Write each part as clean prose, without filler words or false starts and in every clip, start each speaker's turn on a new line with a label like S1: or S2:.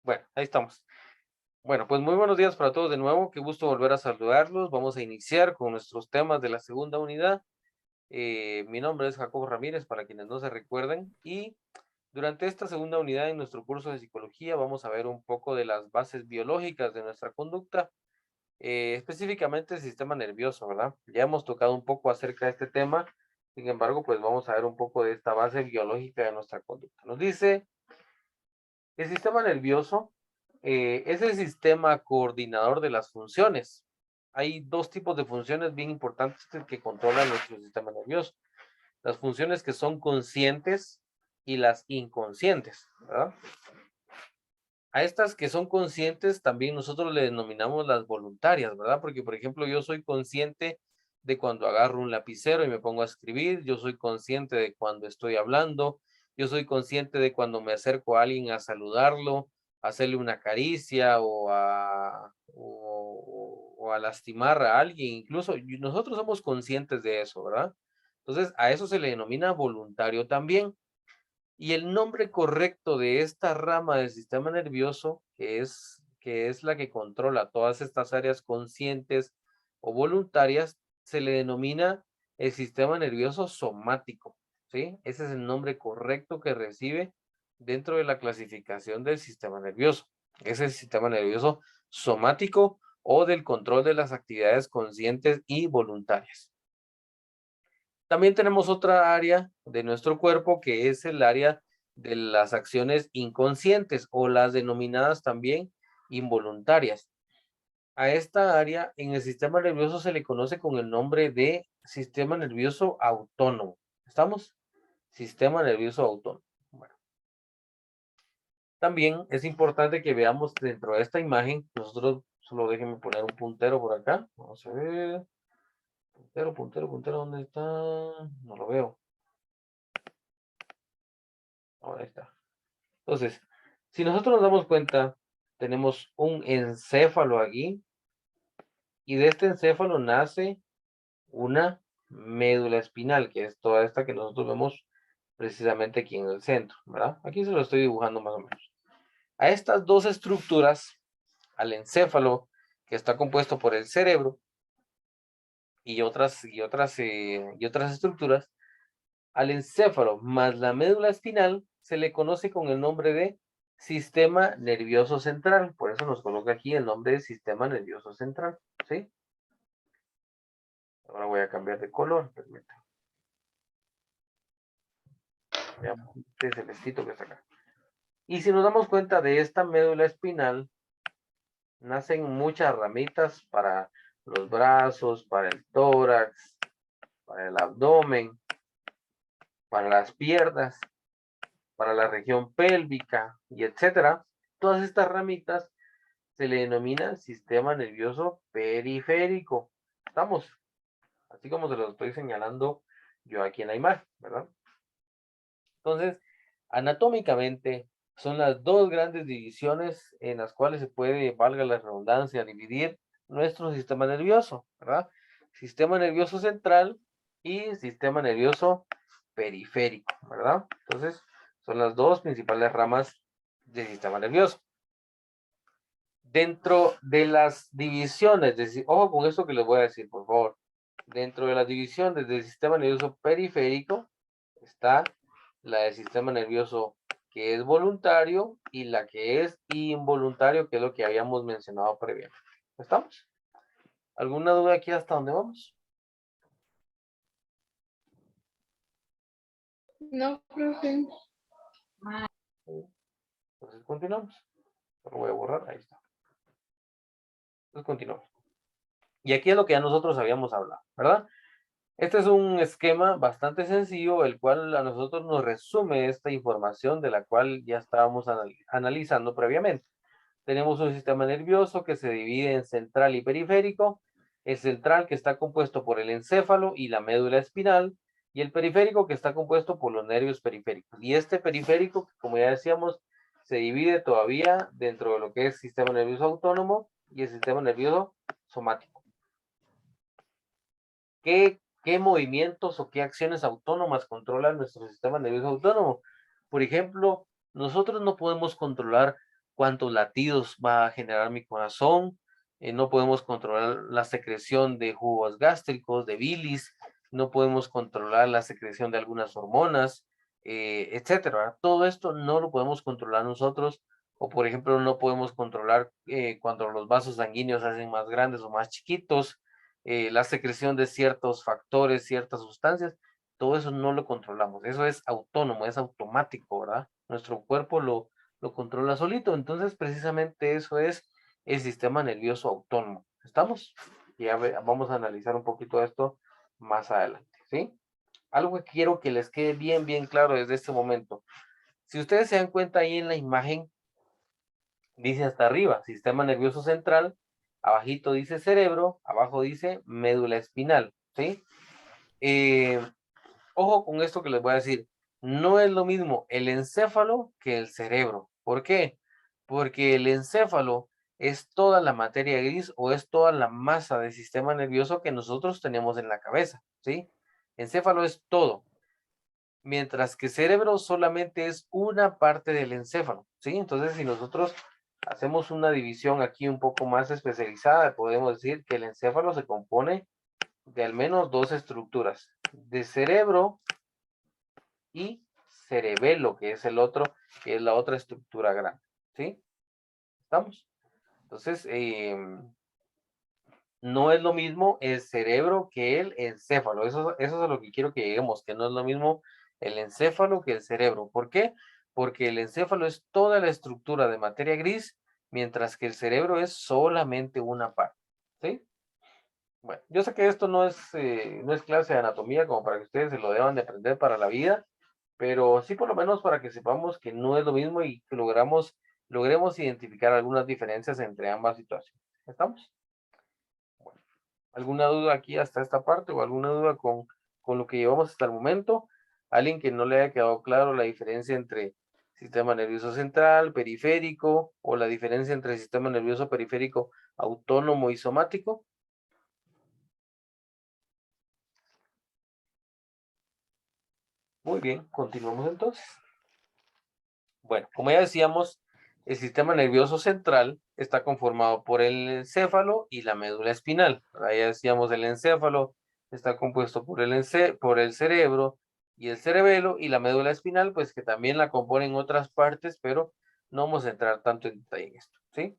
S1: Bueno, ahí estamos. Bueno, pues muy buenos días para todos de nuevo. Qué gusto volver a saludarlos. Vamos a iniciar con nuestros temas de la segunda unidad. Mi nombre es Jacobo Ramírez, para quienes no se recuerden. Y durante esta segunda unidad en nuestro curso de psicología vamos a ver un poco de las bases biológicas de nuestra conducta, específicamente el sistema nervioso, ¿verdad? Ya hemos tocado un poco acerca de este tema. Sin embargo, pues vamos a ver un poco de esta base biológica de nuestra conducta. Nos dice el sistema nervioso es el sistema coordinador de las funciones. Hay dos tipos de funciones bien importantes que controlan nuestro sistema nervioso. Las funciones que son conscientes y las inconscientes, ¿verdad? A estas que son conscientes también nosotros le denominamos las voluntarias, ¿verdad? Porque, por ejemplo, yo soy consciente de cuando agarro un lapicero y me pongo a escribir, yo soy consciente de cuando estoy hablando, yo soy consciente de cuando me acerco a alguien a saludarlo, a hacerle una caricia o a lastimar a alguien, incluso nosotros somos conscientes de eso, ¿verdad? Entonces, a eso se le denomina voluntario también. Y el nombre correcto de esta rama del sistema nervioso, que es la que controla todas estas áreas conscientes o voluntarias, se le denomina el sistema nervioso somático, ¿sí? Ese es el nombre correcto que recibe dentro de la clasificación del sistema nervioso. Es el sistema nervioso somático o del control de las actividades conscientes y voluntarias. También tenemos otra área de nuestro cuerpo que es el área de las acciones inconscientes o las denominadas también involuntarias. A esta área en el sistema nervioso se le conoce con el nombre de sistema nervioso autónomo. ¿Estamos? Sistema nervioso autónomo. Bueno, también es importante que veamos dentro de esta imagen, nosotros solo déjenme poner un puntero por acá. Vamos a ver. Puntero, puntero, puntero, ¿dónde está? No lo veo. Ahora está. Entonces, si nosotros nos damos cuenta, tenemos un encéfalo aquí y de este encéfalo nace una médula espinal, que es toda esta que nosotros vemos precisamente aquí en el centro, ¿verdad? Aquí se lo estoy dibujando más o menos. A estas dos estructuras, al encéfalo, que está compuesto por el cerebro y otras estructuras, al encéfalo más la médula espinal se le conoce con el nombre de sistema nervioso central. Por eso nos coloca aquí el nombre de sistema nervioso central, ¿sí? Ahora voy a cambiar de color, permítanme. Veamos este celestito que está acá. Y si nos damos cuenta de esta médula espinal, nacen muchas ramitas para los brazos, para el tórax, para el abdomen, para las piernas, para la región pélvica y etcétera. Todas estas ramitas se le denomina sistema nervioso periférico. ¿Estamos? Así como se lo estoy señalando yo aquí en la imagen, ¿verdad? Entonces, anatómicamente son las dos grandes divisiones en las cuales se puede, valga la redundancia, dividir nuestro sistema nervioso, ¿verdad? Sistema nervioso central y sistema nervioso periférico, ¿verdad? Entonces, son las dos principales ramas del sistema nervioso. Dentro de las divisiones, ojo con esto que les voy a decir, por favor. Dentro de las divisiones del sistema nervioso periférico está la del sistema nervioso que es voluntario y la que es involuntario, que es lo que habíamos mencionado previamente. ¿Estamos? ¿Alguna duda aquí hasta dónde vamos?
S2: No, profe.
S1: Entonces continuamos. Lo voy a borrar, ahí está. Entonces continuamos. Y aquí es lo que ya nosotros habíamos hablado, ¿verdad? Este es un esquema bastante sencillo, el cual a nosotros nos resume esta información de la cual ya estábamos analizando previamente. Tenemos un sistema nervioso que se divide en central y periférico. El central que está compuesto por el encéfalo y la médula espinal, y el periférico que está compuesto por los nervios periféricos. Y este periférico, como ya decíamos, se divide todavía dentro de lo que es sistema nervioso autónomo y el sistema nervioso somático. ¿Qué movimientos o qué acciones autónomas controlan nuestro sistema nervioso autónomo? Por ejemplo, nosotros no podemos controlar cuántos latidos va a generar mi corazón, no podemos controlar la secreción de jugos gástricos, de bilis, no podemos controlar la secreción de algunas hormonas, etcétera. Todo esto no lo podemos controlar nosotros, o por ejemplo no podemos controlar cuando los vasos sanguíneos se hacen más grandes o más chiquitos, la secreción de ciertos factores, ciertas sustancias, todo eso no lo controlamos, eso es autónomo, es automático, ¿verdad? Nuestro cuerpo lo controla solito, entonces precisamente eso es el sistema nervioso autónomo. ¿Estamos? Ya vamos a analizar un poquito esto más adelante, ¿sí? Algo que quiero que les quede bien, bien claro desde este momento. Si ustedes se dan cuenta ahí en la imagen, dice hasta arriba, sistema nervioso central, abajito dice cerebro, abajo dice médula espinal, ¿sí? Ojo con esto que les voy a decir, no es lo mismo el encéfalo que el cerebro. ¿Por qué? Porque el encéfalo es toda la materia gris o es toda la masa del sistema nervioso que nosotros tenemos en la cabeza, ¿sí? Encéfalo es todo, mientras que cerebro solamente es una parte del encéfalo, ¿sí? Entonces, si nosotros hacemos una división aquí un poco más especializada, podemos decir que el encéfalo se compone de al menos dos estructuras, de cerebro y cerebelo, que es el otro, que es la otra estructura grande, ¿sí? ¿Estamos? Entonces, no es lo mismo el cerebro que el encéfalo. Eso es a lo que quiero que lleguemos, que no es lo mismo el encéfalo que el cerebro. ¿Por qué? Porque el encéfalo es toda la estructura de materia gris, mientras que el cerebro es solamente una parte, ¿sí? Bueno, yo sé que esto no es clase de anatomía como para que ustedes se lo deban de aprender para la vida, pero sí por lo menos para que sepamos que no es lo mismo y que logremos identificar algunas diferencias entre ambas situaciones. ¿Estamos? Bueno, ¿alguna duda aquí hasta esta parte o alguna duda con lo que llevamos hasta el momento? ¿Alguien que no le haya quedado claro la diferencia entre sistema nervioso central, periférico, o la diferencia entre sistema nervioso periférico autónomo y somático? Muy bien, continuamos entonces. Bueno, como ya decíamos, el sistema nervioso central está conformado por el encéfalo y la médula espinal. Ya decíamos, el encéfalo está compuesto por por el cerebro y el cerebelo, y la médula espinal, pues que también la componen otras partes, pero no vamos a entrar tanto en detalle en esto, ¿sí?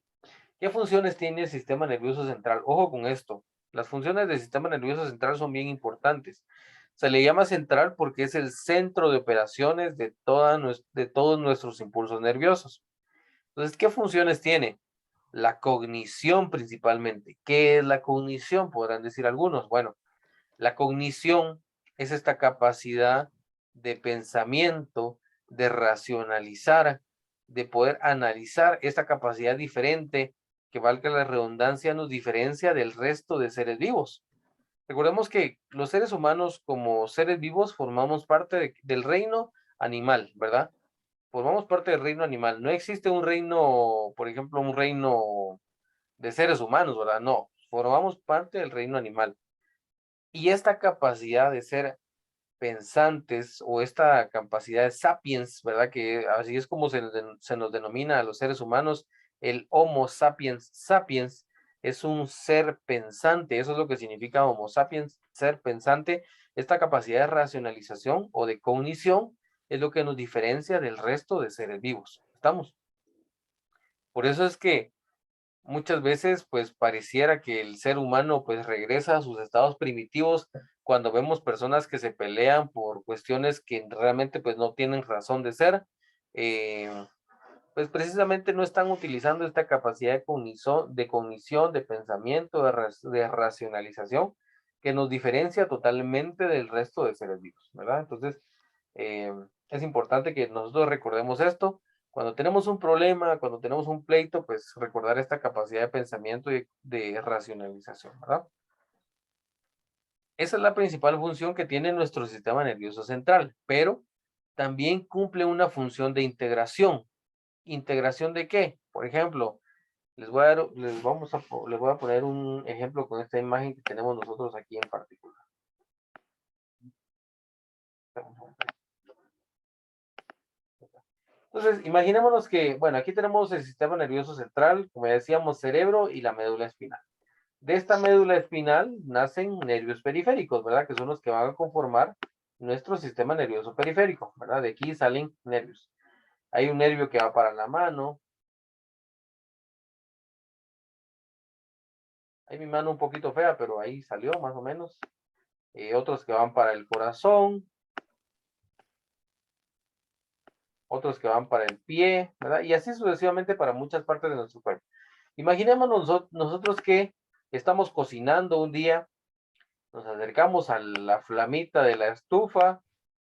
S1: ¿Qué funciones tiene el sistema nervioso central? Ojo con esto. Las funciones del sistema nervioso central son bien importantes. Se le llama central porque es el centro de operaciones de todos nuestros impulsos nerviosos. Entonces, ¿qué funciones tiene? La cognición principalmente. ¿Qué es la cognición? Podrán decir algunos. Bueno, la cognición es esta capacidad de pensamiento, de racionalizar, de poder analizar, esta capacidad diferente que, valga la redundancia, nos diferencia del resto de seres vivos. Recordemos que los seres humanos, como seres vivos, formamos parte del reino animal, ¿verdad? Formamos parte del reino animal. No existe un reino, por ejemplo, un reino de seres humanos, ¿verdad? No, formamos parte del reino animal. Y esta capacidad de ser pensantes, o esta capacidad de sapiens, ¿verdad? Que así es como se nos denomina a los seres humanos, el Homo sapiens sapiens, es un ser pensante. Eso es lo que significa Homo sapiens, ser pensante. Esta capacidad de racionalización o de cognición es lo que nos diferencia del resto de seres vivos. ¿Estamos? Por eso es que muchas veces pues pareciera que el ser humano pues regresa a sus estados primitivos cuando vemos personas que se pelean por cuestiones que realmente pues no tienen razón de ser, eh, pues precisamente no están utilizando esta capacidad de pensamiento, de racionalización, que nos diferencia totalmente del resto de seres vivos, ¿verdad? Entonces, eh, es importante que nosotros recordemos esto. Cuando tenemos un problema, cuando tenemos un pleito, pues recordar esta capacidad de pensamiento y de racionalización, ¿verdad? Esa es la principal función que tiene nuestro sistema nervioso central, pero también cumple una función de integración. ¿Integración de qué? Por ejemplo, les voy a poner un ejemplo con esta imagen que tenemos nosotros aquí en particular. Entonces, imaginémonos que, bueno, aquí tenemos el sistema nervioso central, como ya decíamos, cerebro y la médula espinal. De esta médula espinal nacen nervios periféricos, ¿verdad? Que son los que van a conformar nuestro sistema nervioso periférico, ¿verdad? De aquí salen nervios. Hay un nervio que va para la mano. Hay mi mano un poquito fea, pero ahí salió más o menos. Otros que van para el corazón. Otros que van para el pie, ¿verdad? Y así sucesivamente para muchas partes de nuestro cuerpo. Imaginémonos nosotros que estamos cocinando un día, nos acercamos a la flamita de la estufa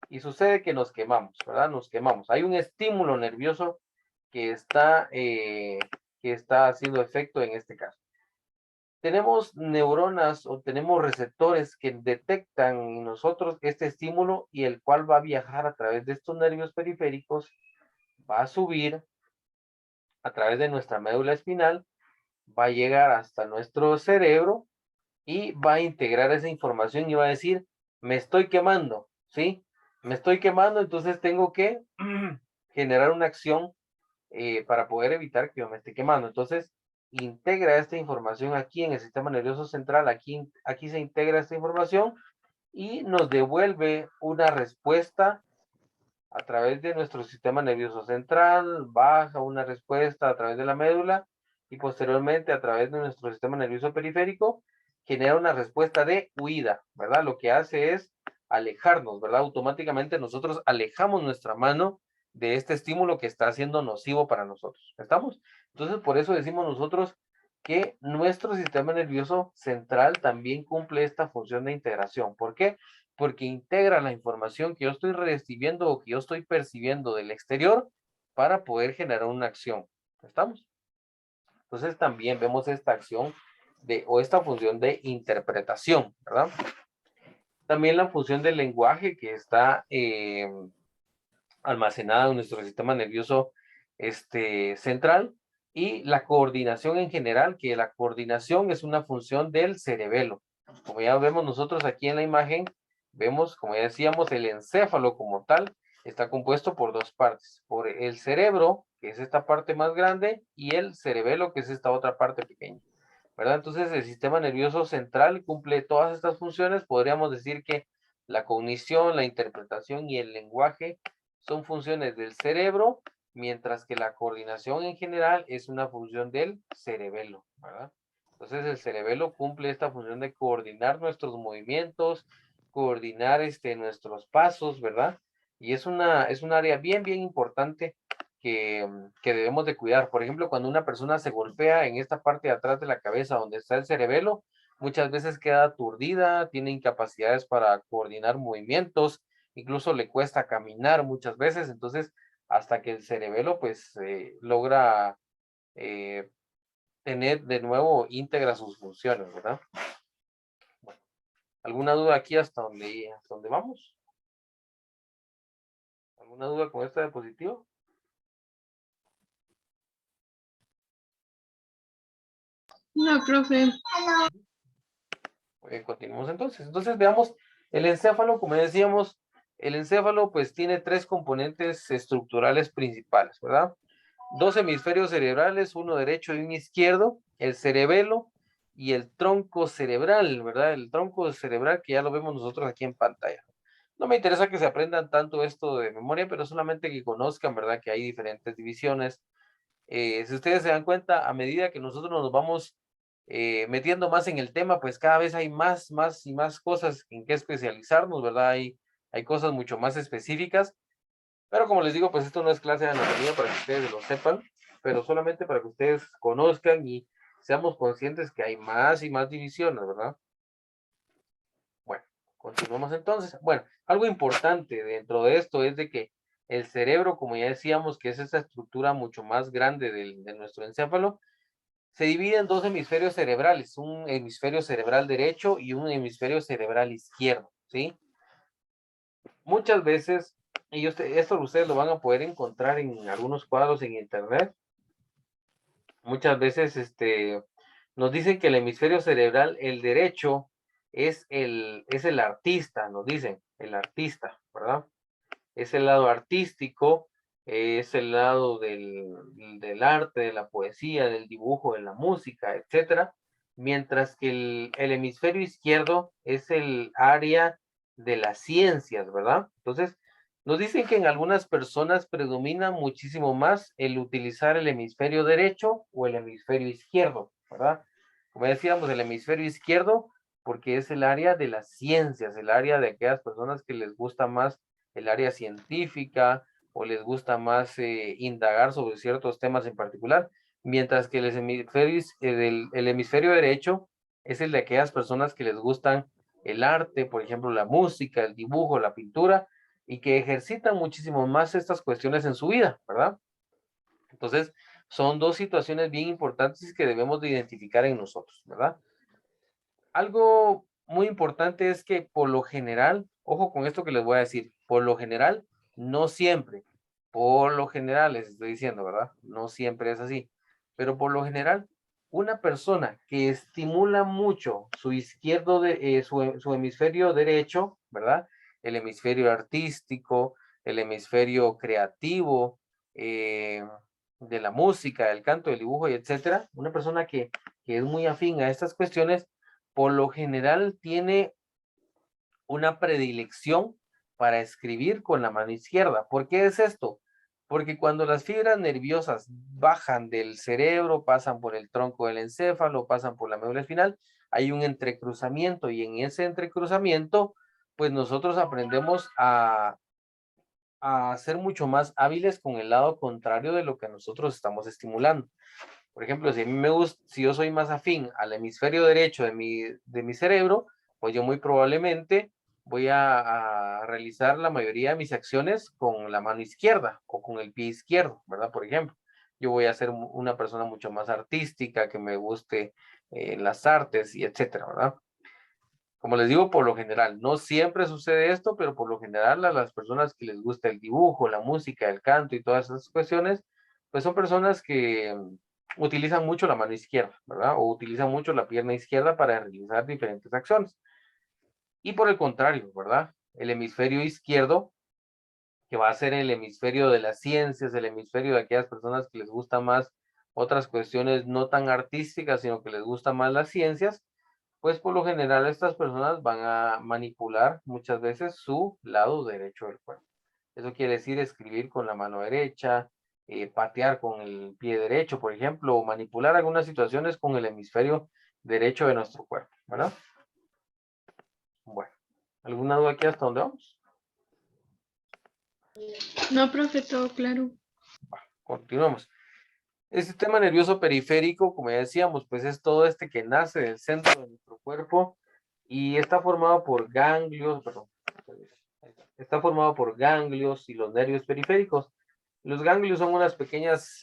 S1: y sucede que nos quemamos, ¿verdad? Nos quemamos. Hay un estímulo nervioso que está haciendo efecto en este caso. Tenemos neuronas o tenemos receptores que detectan en nosotros este estímulo y el cual va a viajar a través de estos nervios periféricos, va a subir a través de nuestra médula espinal, va a llegar hasta nuestro cerebro y va a integrar esa información y va a decir, me estoy quemando, ¿sí? Me estoy quemando, entonces tengo que generar una acción para poder evitar que yo me esté quemando. Entonces, integra esta información aquí en el sistema nervioso central, aquí se integra esta información y nos devuelve una respuesta a través de nuestro sistema nervioso central, baja una respuesta a través de la médula y posteriormente a través de nuestro sistema nervioso periférico genera una respuesta de huida, ¿verdad? Lo que hace es alejarnos, ¿verdad? Automáticamente nosotros alejamos nuestra mano de este estímulo que está siendo nocivo para nosotros. ¿Estamos? Entonces, por eso decimos nosotros que nuestro sistema nervioso central también cumple esta función de integración. ¿Por qué? Porque integra la información que yo estoy recibiendo o que yo estoy percibiendo del exterior para poder generar una acción. ¿Estamos? Entonces también vemos esta acción o esta función de interpretación, ¿verdad? También la función del lenguaje que está almacenada en nuestro sistema nervioso central y la coordinación en general, que la coordinación es una función del cerebelo. Como ya vemos nosotros aquí en la imagen, vemos, como ya decíamos, el encéfalo como tal está compuesto por dos partes, por el cerebro, que es esta parte más grande, y el cerebelo, que es esta otra parte pequeña, ¿verdad? Entonces el sistema nervioso central cumple todas estas funciones. Podríamos decir que la cognición, la interpretación y el lenguaje son funciones del cerebro, mientras que la coordinación en general es una función del cerebelo, ¿verdad? Entonces el cerebelo cumple esta función de coordinar nuestros movimientos, coordinar nuestros pasos, ¿verdad? Y es un área bien, bien importante que debemos de cuidar. Por ejemplo, cuando una persona se golpea en esta parte de atrás de la cabeza donde está el cerebelo, muchas veces queda aturdida, tiene incapacidades para coordinar movimientos, incluso le cuesta caminar muchas veces, entonces hasta que el cerebelo pues logra eh, tener de nuevo íntegra sus funciones, ¿verdad? Bueno, ¿alguna duda aquí hasta donde vamos? ¿Alguna duda con esta diapositiva?
S2: No, profe.
S1: Muy bien, continuamos entonces. Entonces veamos el encéfalo, como decíamos, el encéfalo pues tiene tres componentes estructurales principales, ¿verdad? Dos hemisferios cerebrales, uno derecho y uno izquierdo, el cerebelo y el tronco cerebral, ¿verdad? El tronco cerebral que ya lo vemos nosotros aquí en pantalla. No me interesa que se aprendan tanto esto de memoria, pero solamente que conozcan, ¿verdad? Que hay diferentes divisiones. Si ustedes se dan cuenta, a medida que nosotros nos vamos metiendo más en el tema, pues cada vez hay más y más cosas en que especializarnos, ¿verdad? Hay cosas mucho más específicas, pero como les digo, pues esto no es clase de anatomía para que ustedes lo sepan, pero solamente para que ustedes conozcan y seamos conscientes que hay más y más divisiones, ¿verdad? Bueno, continuamos entonces. Bueno, algo importante dentro de esto es de que el cerebro, como ya decíamos, que es esa estructura mucho más grande de nuestro encéfalo, se divide en dos hemisferios cerebrales, un hemisferio cerebral derecho y un hemisferio cerebral izquierdo, ¿sí? Muchas veces, y esto ustedes lo van a poder encontrar en algunos cuadros en internet, muchas veces nos dicen que el hemisferio cerebral, el derecho, es el artista, nos dicen, el artista, ¿verdad? Es el lado artístico, es el lado del arte, de la poesía, del dibujo, de la música, etcétera, mientras que el hemisferio izquierdo es el área de las ciencias, ¿verdad? Entonces, nos dicen que en algunas personas predomina muchísimo más el utilizar el hemisferio derecho o el hemisferio izquierdo, ¿verdad? Como decíamos, el hemisferio izquierdo, porque es el área de las ciencias, el área de aquellas personas que les gusta más el área científica o les gusta más indagar sobre ciertos temas en particular, mientras que el hemisferio derecho es el de aquellas personas que les gustan el arte, por ejemplo, la música, el dibujo, la pintura, y que ejercitan muchísimo más estas cuestiones en su vida, ¿verdad? Entonces, son dos situaciones bien importantes que debemos de identificar en nosotros, ¿verdad? Algo muy importante es que por lo general, ojo con esto que les voy a decir, por lo general, no siempre, por lo general les estoy diciendo, ¿verdad? No siempre es así, pero por lo general, una persona que estimula mucho su izquierdo, su hemisferio derecho, ¿verdad? El hemisferio artístico, el hemisferio creativo, de la música, el canto, el dibujo y etcétera, una persona que es muy afín a estas cuestiones, por lo general tiene una predilección para escribir con la mano izquierda. ¿Por qué es esto? Porque cuando las fibras nerviosas bajan del cerebro, pasan por el tronco del encéfalo, pasan por la médula espinal, hay un entrecruzamiento y en ese entrecruzamiento, pues nosotros aprendemos a ser mucho más hábiles con el lado contrario de lo que nosotros estamos estimulando. Por ejemplo, si a mí me gusta, si yo soy más afín al hemisferio derecho de mi cerebro, pues yo muy probablemente voy a realizar la mayoría de mis acciones con la mano izquierda o con el pie izquierdo, ¿verdad? Por ejemplo, yo voy a ser una persona mucho más artística, que me guste las artes y etcétera, ¿verdad? Como les digo, por lo general, no siempre sucede esto, pero por lo general a las personas que les gusta el dibujo, la música, el canto y todas esas cuestiones, pues son personas que utilizan mucho la mano izquierda, ¿verdad? O utilizan mucho la pierna izquierda para realizar diferentes acciones. Y por el contrario, ¿verdad? El hemisferio izquierdo, que va a ser el hemisferio de las ciencias, el hemisferio de aquellas personas que les gusta más otras cuestiones no tan artísticas, sino que les gustan más las ciencias, pues por lo general estas personas van a manipular muchas veces su lado derecho del cuerpo. Eso quiere decir escribir con la mano derecha, patear con el pie derecho, por ejemplo, o manipular algunas situaciones con el hemisferio derecho de nuestro cuerpo, ¿verdad? Bueno, ¿alguna duda aquí hasta dónde vamos?
S2: No, profe, todo claro.
S1: Continuamos. El sistema nervioso periférico, como ya decíamos, pues es todo este que nace del centro de nuestro cuerpo y está formado por ganglios, perdón, está formado por ganglios y los nervios periféricos. Los ganglios son unas pequeñas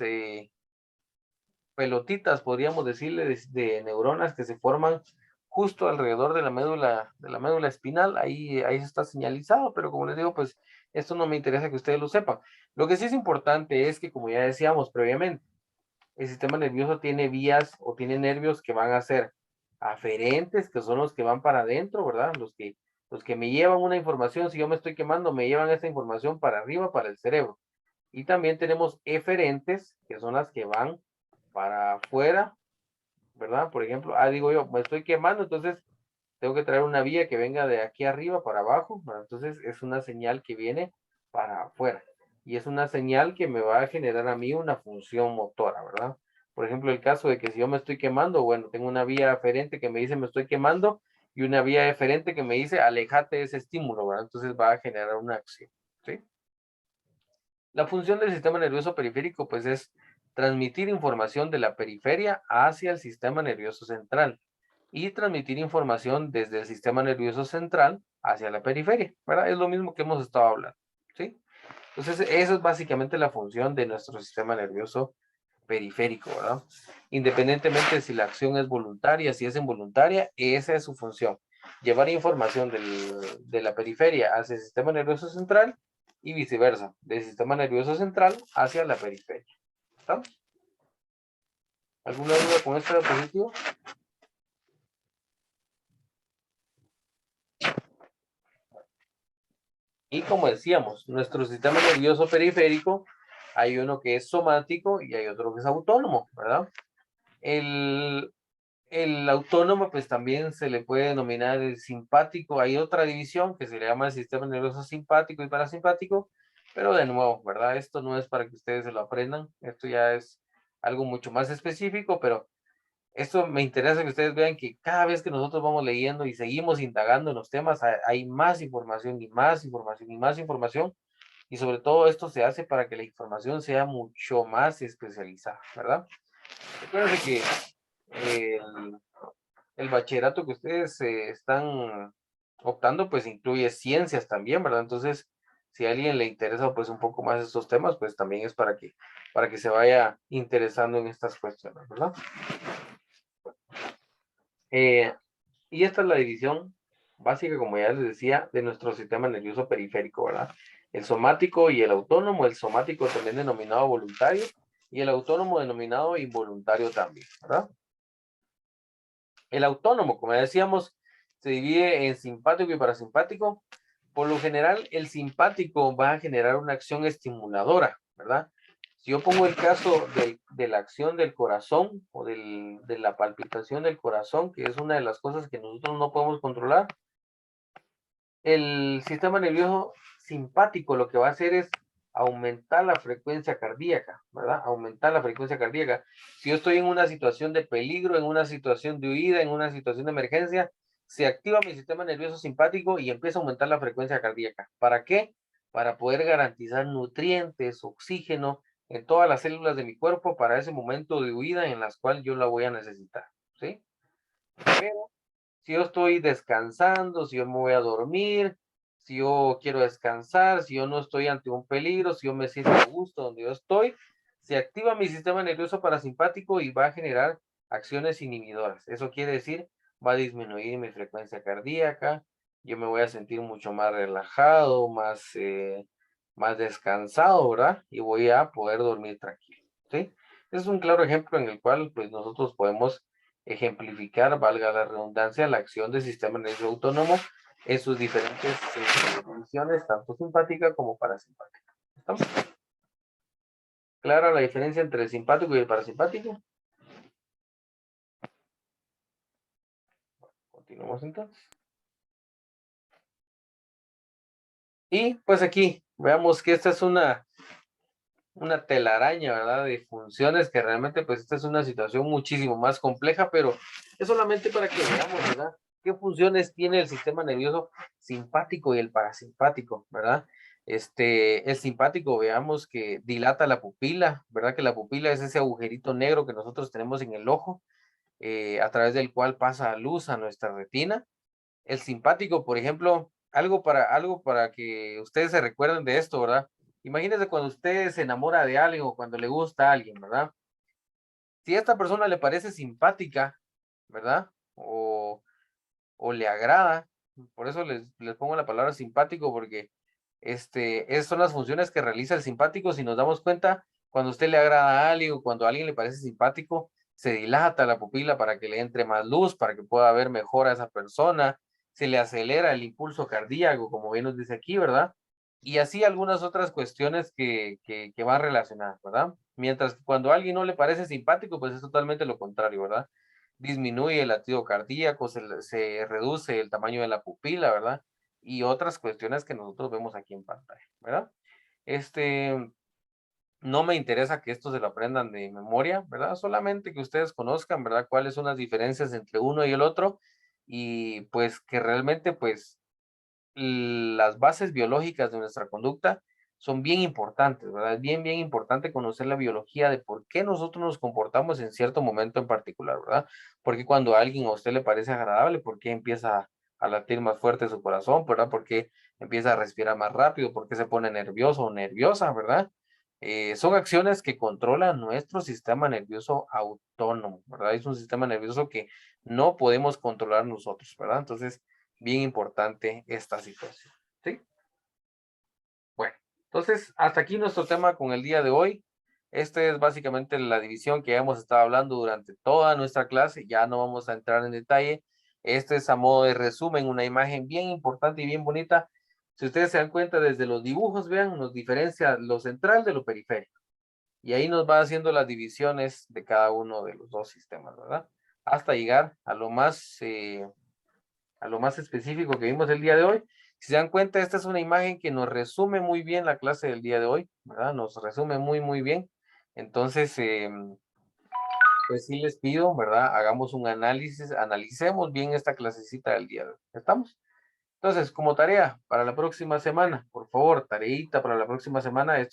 S1: pelotitas, podríamos decirle, de neuronas que se forman justo alrededor de la médula espinal. Ahí está señalizado, pero como les digo, pues esto no me interesa que ustedes lo sepan. Lo que sí es importante es que, como ya decíamos previamente, el sistema nervioso tiene vías o tiene nervios que van a ser aferentes, que son los que van para adentro, ¿verdad? Los que me llevan una información, si yo me estoy quemando, me llevan esa información para arriba, para el cerebro. Y también tenemos eferentes, que son las que van para afuera, ¿verdad? Por ejemplo, digo yo, me estoy quemando, entonces tengo que traer una vía que venga de aquí arriba para abajo, ¿verdad? Entonces es una señal que viene para afuera y es una señal que me va a generar a mí una función motora, ¿verdad? Por ejemplo, el caso de que si yo me estoy quemando, bueno, tengo una vía aferente que me dice me estoy quemando y una vía eferente que me dice alejate de ese estímulo, ¿verdad? Entonces va a generar una acción, ¿sí? La función del sistema nervioso periférico, pues, es transmitir información de la periferia hacia el sistema nervioso central y transmitir información desde el sistema nervioso central hacia la periferia, ¿verdad? Es lo mismo que hemos estado hablando, ¿sí? Entonces, eso es básicamente la función de nuestro sistema nervioso periférico, ¿verdad? Independientemente si la acción es voluntaria, si es involuntaria, esa es su función. Llevar información de la periferia hacia el sistema nervioso central y viceversa, del sistema nervioso central hacia la periferia. ¿Estamos? ¿Alguna duda con esta diapositiva? Y como decíamos, nuestro sistema nervioso periférico Hay uno que es somático y hay otro que es autónomo, ¿verdad? El, el autónomo, pues también se le puede denominar el simpático. Hay otra división que se le llama el sistema nervioso simpático y parasimpático, pero de nuevo, ¿verdad? Esto no es para que ustedes se lo aprendan, esto ya es algo mucho más específico, pero esto me interesa que ustedes vean que cada vez que nosotros vamos leyendo y seguimos indagando en los temas, hay más información y más información y más información, y sobre todo esto se hace para que la información sea mucho más especializada, ¿verdad? Recuerden que el, el bachillerato que ustedes están optando, pues incluye ciencias también, ¿verdad? Entonces, si a alguien le interesa pues un poco más estos temas, pues también es para que se vaya interesando en estas cuestiones, ¿verdad? Eh, y esta es la división básica, como ya les decía, de nuestro sistema nervioso periférico, ¿verdad? El somático y el autónomo, el somático también denominado voluntario, y el autónomo denominado involuntario también, ¿verdad? El autónomo, como decíamos, se divide en simpático y parasimpático. Por lo general, el simpático va a generar una acción estimuladora, ¿verdad? Si yo pongo el caso de la acción del corazón o de la palpitación del corazón, que es una de las cosas que nosotros no podemos controlar, el sistema nervioso simpático lo que va a hacer es aumentar la frecuencia cardíaca, ¿verdad? Aumentar la frecuencia cardíaca. Si yo estoy en una situación de peligro, en una situación de huida, en una situación de emergencia, se activa mi sistema nervioso simpático y empieza a aumentar la frecuencia cardíaca. ¿Para qué? Para poder garantizar nutrientes, oxígeno en todas las células de mi cuerpo para ese momento de huida en las cuales yo la voy a necesitar, ¿sí? Pero si yo estoy descansando, si yo me voy a dormir, si yo quiero descansar, si yo no estoy ante un peligro, si yo me siento a gusto donde yo estoy, se activa mi sistema nervioso parasimpático y va a generar acciones inhibidoras. Eso quiere decir, va a disminuir mi frecuencia cardíaca, yo me voy a sentir mucho más relajado, más descansado, ¿verdad? Y voy a poder dormir tranquilo, ¿sí? Es un claro ejemplo en el cual pues nosotros podemos ejemplificar, valga la redundancia, la acción del sistema nervioso autónomo en sus diferentes divisiones, tanto simpática como parasimpática. ¿Estamos? ¿Clara la diferencia entre el simpático y el parasimpático? Continuamos entonces. Y pues aquí, veamos que esta es una telaraña, ¿verdad? De funciones que realmente pues esta es una situación muchísimo más compleja, pero es solamente para que veamos, ¿verdad? ¿Qué funciones tiene el sistema nervioso simpático y el parasimpático, ¿verdad? El simpático, veamos que dilata la pupila, ¿verdad? Que la pupila es ese agujerito negro que nosotros tenemos en el ojo, a través del cual pasa luz a nuestra retina. El simpático, por ejemplo, algo para que ustedes se recuerden de esto, ¿verdad? Imagínense cuando usted se enamora de alguien o cuando le gusta a alguien, ¿verdad? Si a esta persona le parece simpática, ¿verdad? O le agrada, por eso les pongo la palabra simpático, porque esas son las funciones que realiza el simpático. Si nos damos cuenta, cuando a usted le agrada a alguien o cuando a alguien le parece simpático, se dilata la pupila para que le entre más luz, para que pueda ver mejor a esa persona, se le acelera el impulso cardíaco, como bien nos dice aquí, ¿verdad? Y así algunas otras cuestiones que van relacionadas, ¿verdad? Mientras que cuando a alguien no le parece simpático, pues es totalmente lo contrario, ¿verdad? Disminuye el latido cardíaco, se reduce el tamaño de la pupila, ¿verdad? Y otras cuestiones que nosotros vemos aquí en pantalla, ¿verdad? Este, no me interesa que esto se lo aprendan de memoria, ¿verdad? Solamente que ustedes conozcan, ¿verdad? Cuáles son las diferencias entre uno y el otro y pues que realmente pues las bases biológicas de nuestra conducta son bien importantes, ¿verdad? Es bien importante conocer la biología de por qué nosotros nos comportamos en cierto momento en particular, ¿verdad? Porque cuando a alguien a usted le parece agradable, ¿por qué empieza a latir más fuerte su corazón, ¿verdad? ¿Por qué empieza a respirar más rápido? ¿Por qué se pone nervioso o nerviosa, ¿verdad? Son acciones que controlan nuestro sistema nervioso autónomo, ¿verdad? Es un sistema nervioso que no podemos controlar nosotros, ¿verdad? Entonces, bien importante esta situación, ¿sí? Bueno, entonces hasta aquí nuestro tema con el día de hoy. Esta es básicamente la división que hemos estado hablando durante toda nuestra clase. Ya no vamos a entrar en detalle. Este es a modo de resumen, una imagen bien importante y bien bonita. Si ustedes se dan cuenta desde los dibujos, vean, nos diferencia lo central de lo periférico. y ahí nos va haciendo las divisiones de cada uno de los dos sistemas, ¿verdad? Hasta llegar a lo más específico que vimos el día de hoy. Si se dan cuenta, esta es una imagen que nos resume muy bien la clase del día de hoy, ¿verdad? Nos resume muy bien. Entonces, pues sí les pido, ¿verdad? Hagamos un análisis, analicemos bien esta clasecita del día de hoy. ¿Estamos? Entonces, como tarea para la próxima semana, por favor, tareita para la próxima semana,